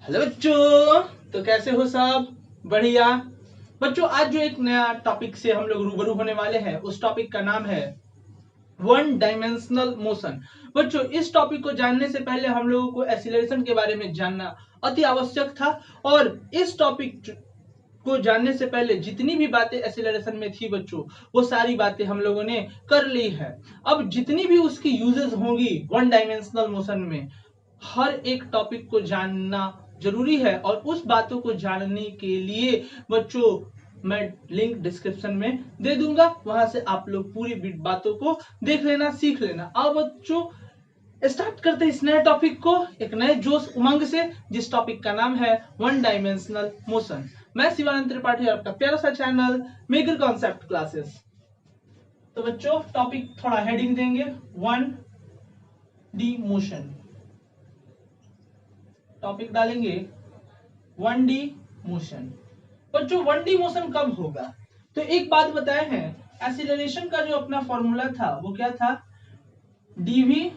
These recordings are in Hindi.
हेलो बच्चों, तो कैसे हो सब? बढ़िया। बच्चों, आज जो एक नया टॉपिक से हम लोग रूबरू होने वाले हैं, उस टॉपिक का नाम है वन डायमेंशनल मोशन। बच्चों, इस टॉपिक को जानने से पहले हम लोगों को एक्सीलरेशन के बारे में जानना अति आवश्यक था। और इस टॉपिक को जानने से पहले जितनी भी बातें एक्सीलरेशन में थी बच्चों, वो सारी बातें हम लोगों ने कर ली है। अब जितनी भी उसकी यूजेस होंगी वन डायमेंशनल मोशन में, हर एक टॉपिक को जानना जरूरी है। और उस बातों को जानने के लिए बच्चों मैं लिंक डिस्क्रिप्शन में दे दूंगा, वहां से आप लोग पूरी बातों को देख लेना, सीख लेना। अब बच्चों स्टार्ट करते हैं इस नए टॉपिक को एक नए जोश उमंग से, जिस टॉपिक का नाम है वन डायमेंशनल मोशन। मैं शिवानंद त्रिपाठी, आपका प्यारा सा चैनल मेगर कॉन्सेप्ट क्लासेस। तो बच्चों टॉपिक थोड़ा हेडिंग देंगे, वन डी मोशन। टॉपिक डालेंगे वन डी मोशन। बच्चों वन डी मोशन कब होगा? तो एक बात बताए हैं, एक्सीलरेशन का जो अपना फॉर्मूला था वो क्या था? D v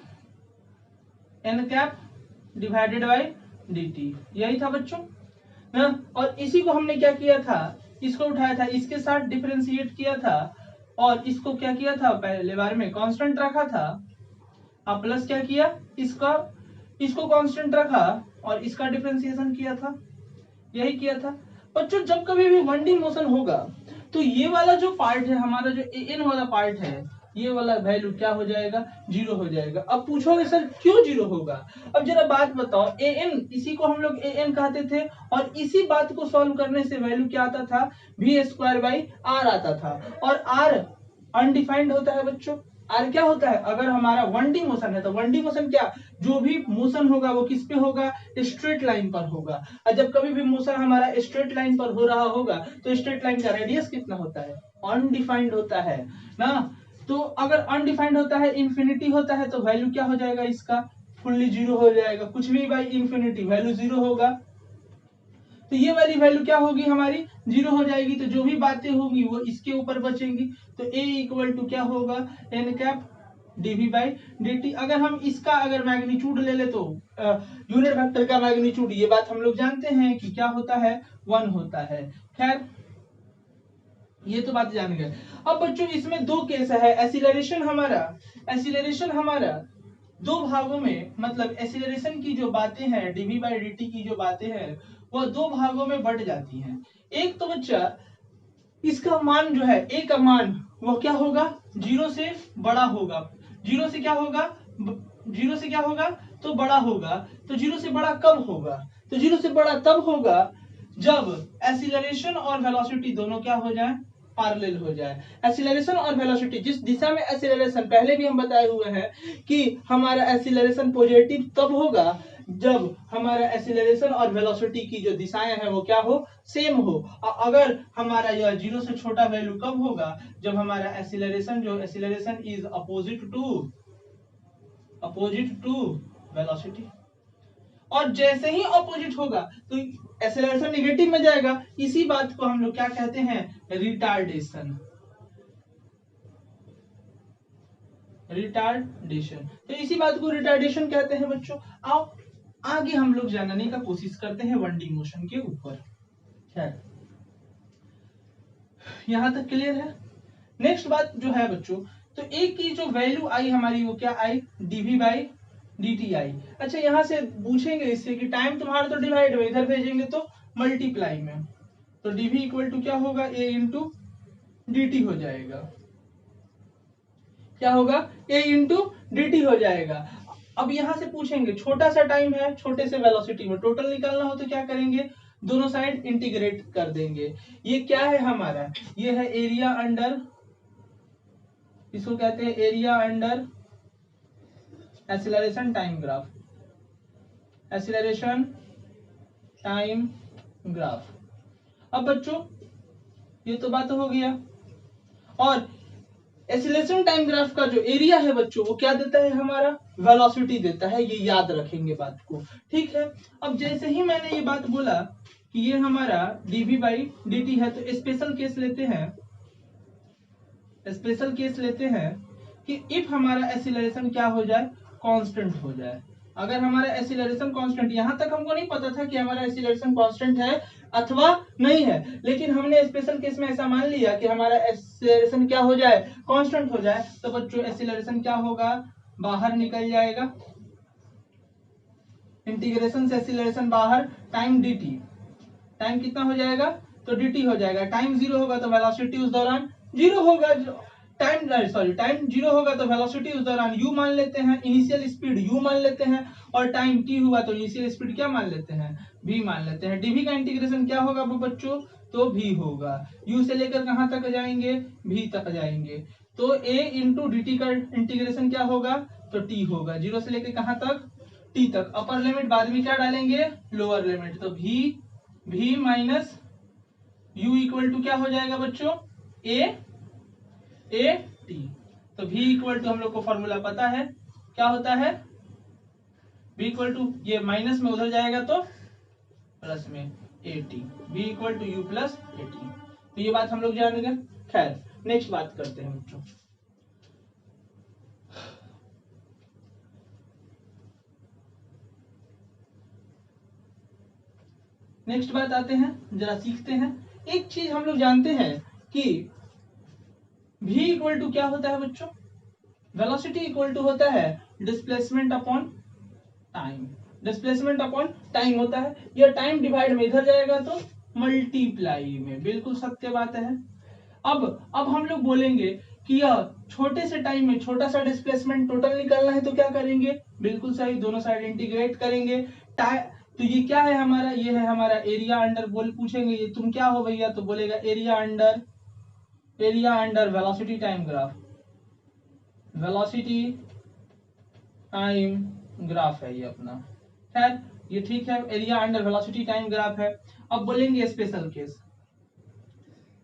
n cap divided by dt, यही था बच्चों ना। और इसी को हमने क्या किया था, इसको उठाया था, इसके साथ डिफरेंशिएट किया था, और इसको क्या किया था, पहले बार में कांस्टेंट रखा था, अब प्लस क्या किया, इसको कांस्टेंट रखा और इसका डिफरेंशिएशन किया था, यही किया था। बच्चों जब कभी भी वन डी मोशन होगा तो ये वाला जो पार्ट है हमारा, जो एन वाला पार्ट है, ये वाला वैल्यू क्या हो जाएगा? जीरो हो जाएगा। अब पूछोगे सर क्यों जीरो होगा? अब जरा बात बताओ, ए एन, इसी को हम लोग ए एन कहते थे, और इसी बात को सॉल्व करने से वैल्यू क्या आता था? वी स्क्वायर बाई आर आता था। और आर अनडिफाइंड होता है बच्चों। आर क्या होता है? अगर हमारा वन डी मोशन है तो वन डी मोशन क्या, जो भी मोशन होगा वो किस पे होगा? स्ट्रेट लाइन पर होगा। और जब कभी भी मोशन हमारा स्ट्रेट लाइन पर हो रहा होगा तो स्ट्रेट लाइन का रेडियस कितना होता है? अनडिफाइंड होता है ना। तो अगर अनडिफाइंड होता है, इंफिनिटी होता है, तो वैल्यू क्या हो जाएगा इसका? फुल्ली जीरो हो जाएगा। कुछ भी बाई इंफिनिटी वैल्यू जीरो होगा, तो ये वाली वैल्यू क्या होगी हमारी? जीरो हो जाएगी। तो जो भी बातें होंगी वो इसके ऊपर बचेंगी। तो a इक्वल टू क्या होगा? N cap d v by dt। अगर हम इसका अगर मैग्नीट्यूड ले ले तो यूनिट वेक्टर का मैग्नीट्यूड, ये बात हम लोग जानते हैं कि क्या होता है? वन होता है। खैर ये तो बात जान गए। अब बच्चों इसमें दो केस है। एक्सीलरेशन हमारा दो भागों में, मतलब एक्सीलरेशन की जो बातें हैं, डीवी बाई dt की जो बातें हैं, वह दो भागों में बट जाती हैं। एक तो बच्चा इसका मान जो है, ए का मान, वो क्या होगा? जीरो से बड़ा होगा। जीरो से क्या होगा? जीरो से क्या होगा? तो बड़ा होगा। तो जीरो से बड़ा कब होगा? तो जीरो से बड़ा तब होगा जब एक्सीलरेशन और वेलोसिटी दोनों क्या हो जाए? पैरेलल हो जाए। एक्सीलरेशन और वेलोसिटी, जिस दिशा में एक्सीलरेशन, पहले भी हम बताए हुए हैं कि हमारा एक्सीलरेशन पॉजिटिव तब होगा जब हमारा एक्सीलरेशन और वेलोसिटी की जो दिशाएं हैं वो क्या हो? सेम हो। अगर हमारा यह जीरो से छोटा वैल्यू कब होगा? जब हमारा acceleration is opposite to velocity. और जैसे ही अपोजिट होगा तो एक्सेलरेशन नेगेटिव में जाएगा। इसी बात को हम लोग क्या कहते हैं? रिटार्डेशन। तो इसी बात को रिटार्डेशन कहते हैं बच्चों। आओ आगे हम लोग जानने का कोशिश करते हैं वन डी मोशन के ऊपर। खैर यहां तक क्लियर है। नेक्स्ट बात जो है बच्चों, तो एक की जो वैल्यू आई हमारी वो क्या आई? डीवी बाई dt आई। अच्छा यहां से पूछेंगे इससे कि टाइम तुम्हारा तो डिवाइड में, इधर भेजेंगे तो मल्टीप्लाई में, तो dv इक्वल टू क्या होगा? a इंटू dt हो जाएगा। क्या होगा? a इंटू dt हो जाएगा। अब यहां से पूछेंगे, छोटा सा टाइम है, छोटे से वेलोसिटी में टोटल निकालना हो तो क्या करेंगे? दोनों साइड इंटीग्रेट कर देंगे। ये क्या है हमारा? ये है एरिया अंडर, इसको कहते हैं area under acceleration time graph. Acceleration time graph. अब बच्चों ये तो बात हो गया। और एक्सीलरेशन टाइम ग्राफ का जो एरिया है बच्चों, वो क्या देता है हमारा? वेलोसिटी देता है। ये याद रखेंगे बात को, ठीक है। अब जैसे ही मैंने ये बात बोला कि ये हमारा dv बाई dt है, तो स्पेशल केस लेते हैं कि इफ हमारा एक्सीलरेशन क्या हो जाए? कांस्टेंट हो जाए। अगर हमारा एक्सीलरेशन कांस्टेंट, यहां तक हमको नहीं पता था कि हमारा एक्सीलरेशन कांस्टेंट है अथवा नहीं है, लेकिन हमने स्पेशल केस में ऐसा मान लिया कि हमारा एक्सीलरेशन क्या हो जाए, कांस्टेंट हो जाए, तो बच्चों एक्सीलरेशन क्या होगा, बाहर निकल जाएगा, इंटीग्रेशन से एक्सीलरेशन बाहर, टाइम dt, टाइम कितना हो जाएगा, तो dt हो जाएगा, टाइम जीरो होगा तो वेलोसिटी उस दौरान जीरो होगा, टाइम जीरो होगा तो वेलोसिटी उस दौरान u मान लेते हैं, इनिशियल स्पीड u मान लेते हैं, और टाइम t हुआ तो इनिशियल स्पीड क्या मान लेते हैं, v मान लेते हैं। dv का इंटीग्रेशन क्या होगा वो बच्चों, तो v होगा, u से लेकर कहां तक जाएंगे, v तक जाएंगे, तो a इंटू dt का इंटीग्रेशन क्या होगा, तो t होगा, जीरो से लेकर कहां तक, t तक। अपर लिमिट बाद में क्या डालेंगे, लोअर लिमिट, तो v minus u equal to क्या हो जाएगा बच्चों, a t। तो v इक्वल टू हम लोग को फॉर्मूला पता है क्या होता है, v इक्वल टू ये माइनस में उधर जाएगा तो प्लस में at, v equal to u plus at। तो ये बात हम लोग जान गए। खैर नेक्स्ट बात करते हैं बच्चों, नेक्स्ट बात आते हैं, जरा सीखते हैं। एक चीज हम लोग जानते हैं कि v इक्वल टू क्या होता है बच्चों, वेलोसिटी इक्वल टू होता है displacement upon time, displacement upon time होता है, यह टाइम डिवाइड में इधर जाएगा तो मल्टीप्लाई में, बिल्कुल सत्य बात है। अब हम लोग बोलेंगे कि यह छोटे से टाइम में छोटा सा डिस्प्लेसमेंट टोटल निकालना है, तो क्या करेंगे, बिल्कुल सही, दोनों साइड इंटीग्रेट करेंगे। तो ये क्या है हमारा, ये है हमारा एरिया अंडर, बोल पूछेंगे ये तुम क्या हो भैया, तो बोलेगा area under velocity time graph, velocity time graph है ये अपना। खैर ये ठीक है, area under velocity time graph है। अब बोलेंगे special case,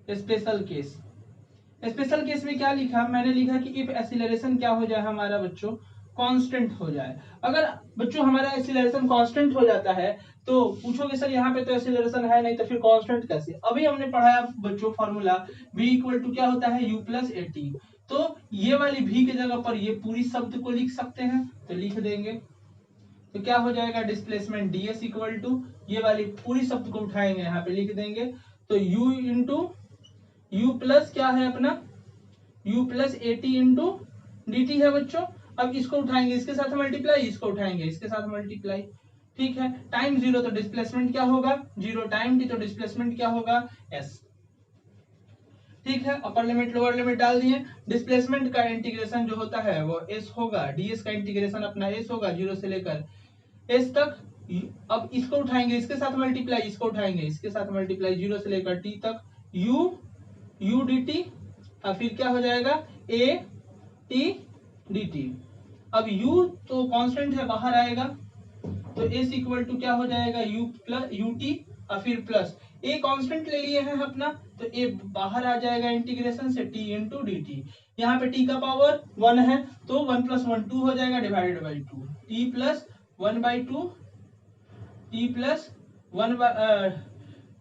special case, special case में क्या लिखा, मैंने लिखा कि इफ एक्सीलरेशन क्या हो जाए हमारा बच्चों, कांस्टेंट हो जाए। अगर बच्चों हमारा एक्सीलरेशन कांस्टेंट हो जाता है तो पूछोगे सर यहाँ पे तो एक्सीलरेशन है नहीं, तो फिर कांस्टेंट कैसे, अभी हमने पढ़ाया बच्चों फॉर्मूला, v इक्वल टू क्या होता है, u प्लस at। तो ये वाली v की जगह पर ये पूरी शब्द को लिख सकते हैं, तो लिख देंगे, तो क्या हो जाएगा, डिस्प्लेसमेंट ds इक्वल टू, ये वाली पूरी शब्द को उठाएंगे यहाँ पे लिख देंगे, तो u इंटू u प्लस क्या है अपना, u plus at into dt है बच्चों। अब इसको उठाएंगे, इसके साथ मल्टीप्लाई, इसको उठाएंगे, इसके साथ मल्टीप्लाई, ठीक है। टाइम जीरो तो डिस्प्लेसमेंट क्या होगा, जीरो, टाइम टी तो डिस्प्लेसमेंट क्या होगा, s, ठीक है। अपर लिमिट लोअर लिमिट डाल दिए, डिस्प्लेसमेंट का इंटीग्रेशन जो होता है वो s होगा, ds का इंटीग्रेशन अपना s होगा, जीरो से लेकर s तक। अब इसको उठाएंगे, इसके साथ मल्टीप्लाई, इसको उठाएंगे, इसके साथ मल्टीप्लाई, जीरो से लेकर t तक, u dt, और फिर क्या हो जाएगा, a t dt। अब u तो कांस्टेंट है, बाहर आएगा, तो s इक्वल टू क्या हो जाएगा, u प्लस ut, और फिर प्लस a कांस्टेंट ले लिए हैं अपना, तो a बाहर आ जाएगा इंटीग्रेशन से, t इंटू डी टी। यहाँ पे t का पावर 1 है तो 1 प्लस 1 2 हो जाएगा, divided by 2, t plus 1 by 2, t plus 1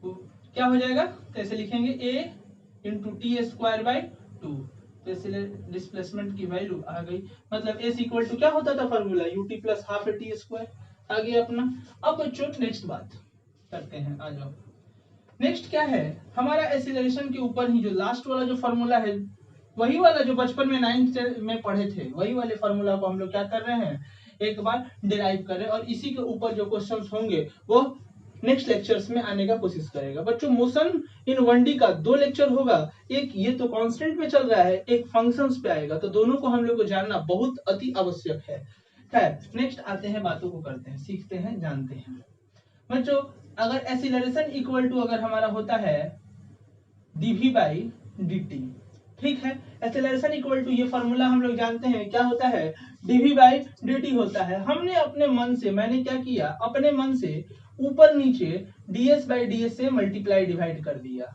क्या हो जाएगा, तो ऐसे लिखेंगे a into T square by 2, तो इसलिए डिस्प्लेसमेंट की वैल्यू आ गई, मतलब s इक्वल टू क्या होता था formula, ut plus half a t square, आ गया अपना। अब बच्चों नेक्स्ट बात करते हैं, आ जाओ। नेक्स्ट क्या है, हमारा एक्सीलरेशन के ऊपर ही जो लास्ट वाला जो फॉर्मूला है, वही वाला जो बचपन में 9th में पढ़े थे, वही वाले फॉर्मूला को हम लोग क्या कर रहे हैं, एक बार डिराइव कर रहे हैं, और इसी के ऊपर जो क्वेश्चंस होंगे वो नेक्स्ट लेक्चर्स में आने का कोशिश करेगा। बच्चों मोशन इन 1D का 2 लेक्चर होगा, एक ये तो कांस्टेंट में चल रहा है, एक फंक्शंस पे आएगा, तो दोनों को हम लोग को जानना बहुत अति आवश्यक है। खैर नेक्स्ट आते हैं, बातों को करते हैं, सीखते हैं, जानते हैं। बच्चों अगर एक्सीलरेशन इक्वल टू अगर हमारा होता है dv बाई dt, ठीक है, एक्सेलरेशन इक्वल टू ये फॉर्मूला हम लोग जानते हैं क्या होता है, dv बाई dt होता है। हमने अपने मन से, मैंने क्या किया, अपने मन से ऊपर नीचे ds बाई ds से मल्टीप्लाई डिवाइड कर दिया,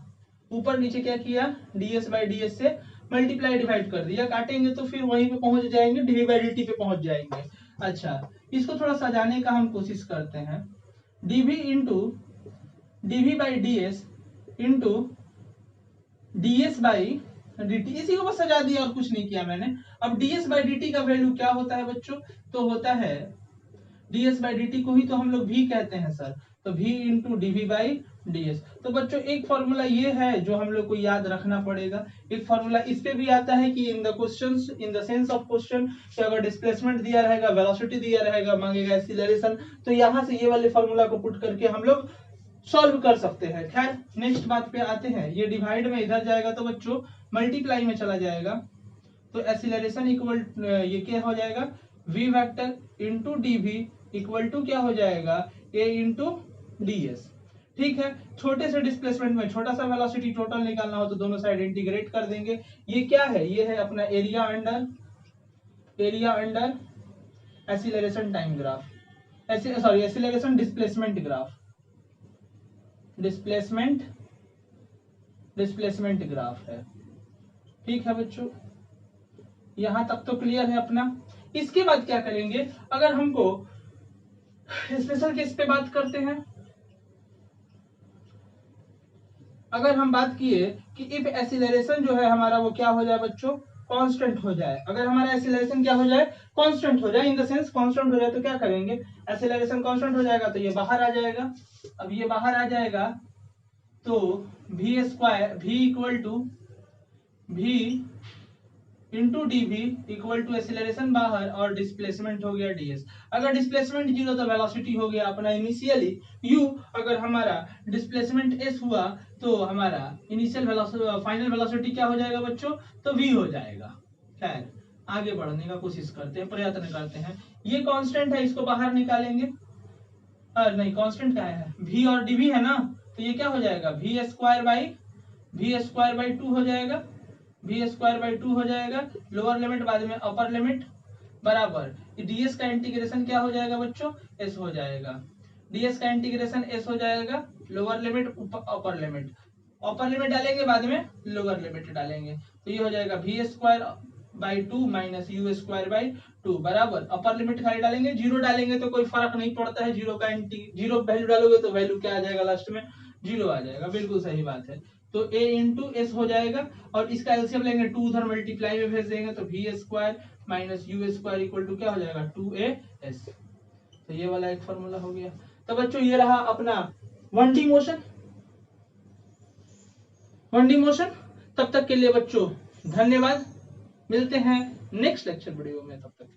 ऊपर नीचे क्या किया, ds बाई ds से मल्टीप्लाई डिवाइड कर दिया, काटेंगे तो फिर वहीं पे पहुंच जाएंगे, dv बाई dt पे पहुंच जाएंगे। अच्छा इसको थोड़ा सजाने का हम कोशिश करते हैं, dv into dv by ds into ds by dt, इसी को बस सजा दिया और कुछ नहीं किया मैंने। अब ds बाई dt का वैल्यू क्या होता है बच्चों, तो होता है ds बाई dt को ही तो हम लोग v कहते हैं सर, तो v into dv by ds। तो बच्चों एक फॉर्मूला ये है जो हम लोग को याद रखना पड़ेगा। एक फॉर्मूला इस पे भी आता है कि in the questions, in the sense of question, कि अगर डिस्प्लेसमेंट दिया रहेगा, वेलोसिटी दिया रहेगा, मांगेगा एक्सीलरेशन, तो यहाँ से ये वाले फॉर्मूला को पुट करके हम लोग सॉल्व कर सकते हैं। खैर नेक्स्ट बात पे आते हैं। ये डिवाइड में इधर जाएगा तो बच्चों मल्टीप्लाई में चला जाएगा, तो एक्सीलरेशन इक्वल ये क्या हो जाएगा, v vector into dv equal to क्या हो जाएगा, a इंटू ds। ठीक है, छोटे से डिस्प्लेसमेंट में छोटा सा वेलोसिटी टोटल निकालना हो तो दोनों साइड इंटीग्रेट कर देंगे। ये क्या है, ये है अपना area under acceleration time graph, sorry acceleration displacement graph, displacement graph है। ठीक है बच्चों, यहां तक तो क्लियर है अपना। इसके बाद क्या करेंगे, अगर हमको स्पेशल केस पे बात करते हैं। अगर हम बात किए कि इफ एक्सीलरेशन जो है हमारा वो क्या हो जाए बच्चों, कांस्टेंट हो जाए। अगर हमारा एक्सीलरेशन क्या हो जाए, कांस्टेंट हो जाए, इन द सेंस कांस्टेंट हो जाए, तो क्या करेंगे, एक्सीलरेशन कांस्टेंट हो जाएगा तो ये बाहर आ जाएगा। अब ये बाहर आ जाएगा तो v square, v equal to v into dv equal to acceleration बाहर और डिस्प्लेसमेंट हो गया ds। अगर डिस्प्लेसमेंट 0 तो वेलोसिटी हो गया अपना इनिशियली u। अगर हमारा डिस्प्लेसमेंट s हुआ तो हमारा इनिशियल वेलोसिटी, फाइनल वेलोसिटी क्या हो जाएगा बच्चों, तो v हो जाएगा। खैर आगे बढ़ने का कोशिश करते हैं, प्रयत्न करते हैं। ये कांस्टेंट है, इसको बाहर निकालेंगे। नहीं कांस्टेंट क्या है, v और dv है ना, तो ये क्या हो जाएगा, v स्क्वायर बाई 2 हो जाएगा, v स्क्वायर बाई 2 हो जाएगा। लोअर लिमिट बाद में अपर लिमिट बराबर ds का इंटीग्रेशन क्या हो जाएगा बच्चों, s हो जाएगा। ds का इंटीग्रेशन s हो जाएगा, lower limit upper limit, upper limit डालेंगे बाद में लोअर लिमिट डालेंगे, तो ये हो जाएगा v square by 2 minus u square by 2 बराबर अपर लिमिट खाली डालेंगे, जीरो डालेंगे तो कोई फर्क नहीं पड़ता है, जीरो का जीरो वैल्यू डालोगे तो वैल्यू क्या आ जाएगा, लास्ट में जीरो आ जाएगा। बिल्कुल सही बात है। तो a इंटू एस हो जाएगा और इसका एलसीएम लेंगे, 2 उधर मल्टीप्लाई में भेज देंगे तो v square minus u square equal to क्या हो जाएगा, 2as। तो ये वाला एक फॉर्मूला हो गया। तो बच्चों ये रहा अपना 1D मोशन। तब तक के लिए बच्चों धन्यवाद, मिलते हैं नेक्स्ट लेक्चर वीडियो में, तब तक।